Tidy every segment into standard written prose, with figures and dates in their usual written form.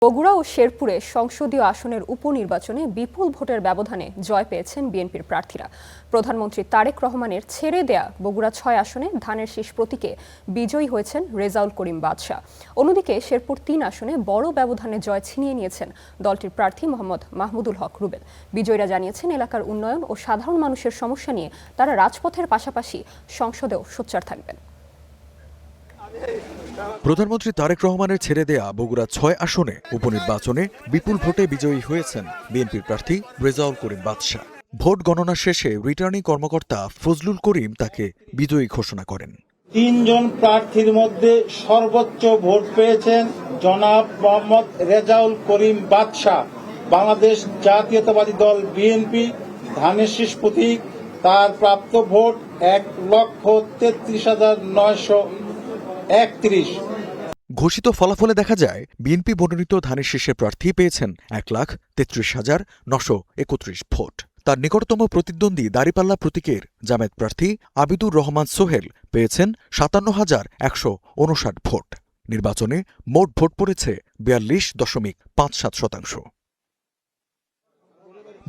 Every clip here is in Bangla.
বগুড়া ও শেরপুরে সংসদীয় আসনের উপনির্বাচনে বিপুল ভোটের ব্যবধানে জয় পেয়েছেন বিএনপির প্রার্থীরা। প্রধানমন্ত্রী তারেক রহমানের ছেড়ে দেয়া বগুড়া ৬ আসনে ধানের শীষ প্রতীকে বিজয়ী হয়েছেন রেজাউল করিম বাদশা। অন্যদিকে শেরপুর ৩ আসনে বড় ব্যবধানে জয় ছিনিয়ে নিয়েছেন দলটির প্রার্থী মোহাম্মদ মাহমুদুল হক রুবেল। বিজয়ীরা জানিয়েছেন, এলাকার উন্নয়ন ও সাধারণ মানুষের সমস্যা নিয়ে তারা রাজপথের পাশাপাশি সংসদেও সোচ্চার থাকবেন। প্রধানমন্ত্রী তারেক রহমানের ছেড়ে দেয়া বগুড়া ৬ আসনে উপনির্বাচনে বিপুল ভোটে বিজয়ী হয়েছেন বিএনপির প্রার্থী রেজাউল করিম বাদশা। ভোট গণনা শেষে রিটার্নিং কর্মকর্তা ফজলুল করিম তাকে বিজয়ী ঘোষণা করেন। ৩ জন প্রার্থীর মধ্যে সর্বোচ্চ ভোট পেয়েছেন জনাব মোহাম্মদ রেজাউল করিম বাদশা, বাংলাদেশ জাতীয়তাবাদী দল বিএনপি, ধানের শীষ প্রতীক। তার প্রাপ্ত ভোট ১,৩৩,৯৩১। ঘোষিত ফলাফলে দেখা যায়, বিএনপি মনোনীত ধানের শীষের প্রার্থী পেয়েছেন ১,৩৩,৯৩১ ভোট। তার নিকটতম প্রতিদ্বন্দ্বী দাঁড়িপাল্লা প্রতীকের জামায়াত প্রার্থী আবিদুর রহমান সোহেল পেয়েছেন ৫৭,১৫৯ ভোট। নির্বাচনে মোট ভোট পড়েছে ৪২.৫৭%।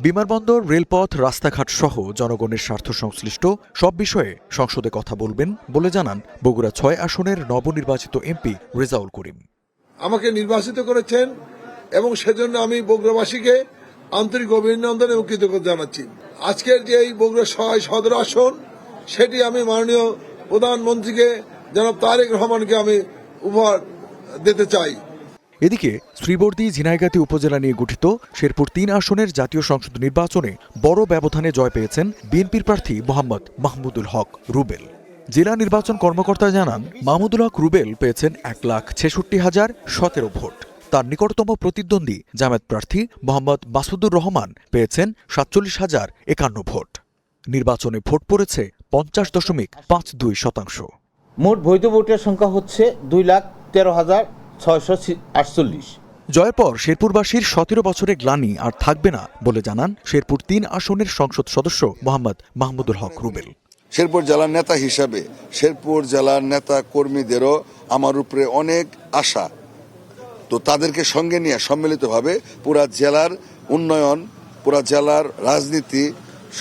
বিমানবন্দর, রেলপথ, রাস্তাঘাট সহ জনগণের স্বার্থ সংশ্লিষ্ট সব বিষয়ে সংসদে কথা বলবেন বলে জানান বগুড়া ৬ আসনের নবনির্বাচিত এমপি রেজাউল করিম। আমাকে নির্বাচিত করেছেন এবং সেজন্য আমি বগুড়াবাসীকে আন্তরিক অভিনন্দন এবং কৃতজ্ঞতা জানাচ্ছি। আজকের যে এই বগুড়া ৬ সদর আসন, সেটি আমি মাননীয় প্রধানমন্ত্রীকে জনাব তারেক রহমানকে আমি উপহার দিতে চাই। এদিকে শ্রীবর্দী ঝিনাইগাতী উপজেলা নিয়ে গঠিত শেরপুর ৩ আসনের জাতীয় সংসদ নির্বাচনে বড় ব্যবধানে জয় পেয়েছেন বিএনপির প্রার্থী মোহাম্মদ মাহমুদুল হক রুবেল। জেলা নির্বাচন কর্মকর্তা জানান, মাহমুদুল হক রুবেল পেয়েছেন ১,৬৬,০১৭ ভোট। তার নিকটতম প্রতিদ্বন্দ্বী জামায়াত প্রার্থী মোহাম্মদ মাসুদুর রহমান পেয়েছেন ৪৭,০৫১ ভোট। নির্বাচনে ভোট পড়েছে ৫০.৫২%। মোট বৈধ ভোটের সংখ্যা হচ্ছে ২,১৩,৬৪৮। জয়ের পর শেরপুরবাসীর ১৭ বছরের গ্লানি আর থাকবে না বলে জানান শেরপুর ৩ আসনের সংসদ সদস্য মোহাম্মদ মাহমুদুল হক রুবেল। শেরপুর জেলার নেতা হিসাবে শেরপুর জেলার নেতা কর্মীদেরও আমার উপরে অনেক আশা, তো তাদেরকে সঙ্গে নিয়ে সম্মিলিতভাবে পুরা জেলার উন্নয়ন, পুরা জেলার রাজনীতি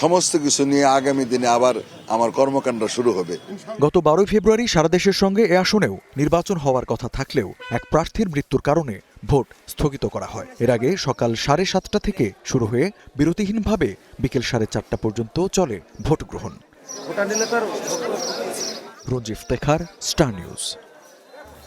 সমস্ত কিছু নিয়ে আগামী দিনে আবার আমার কর্মকাণ্ড শুরু হবে। গত ১২ ফেব্রুয়ারি সারা দেশের সঙ্গে এ আসনেও নির্বাচন হওয়ার কথা থাকলেও এক প্রার্থীর মৃত্যুর কারণে ভোট স্থগিত করা হয়। এর আগে সকাল ৭:৩০ থেকে শুরু হয়ে বিরতিহীনভাবে বিকেল ৪:৩০ পর্যন্ত চলে ভোট গ্রহণ। রঞ্জিফ তেখার, স্টার নিউজ।